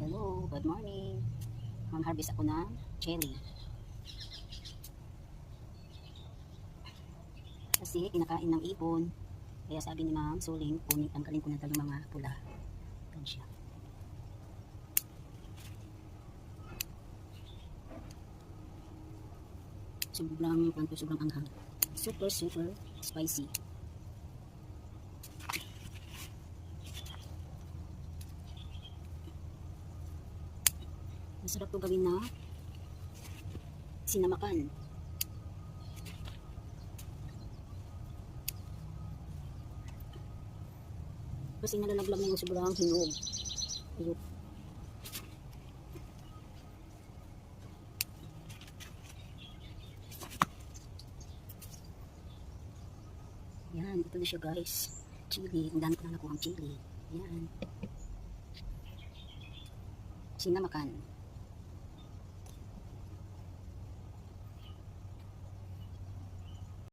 Hello, good morning. Mag-harvest ako ng cherry. Kasi kinakain ng ibon. Kaya sabi ni Ma'am Suling, tanggalin ko na talagang mga pula. Yan siya. Sobrang anghang. Super spicy. Masarap to gawin na sinamakan. Kasi nalalaglag na yung sobrang hinog. Ayun. Yan, ito na siya guys. Chili, ang dami ko na nakuha ang chili. Yan. Sinamakan.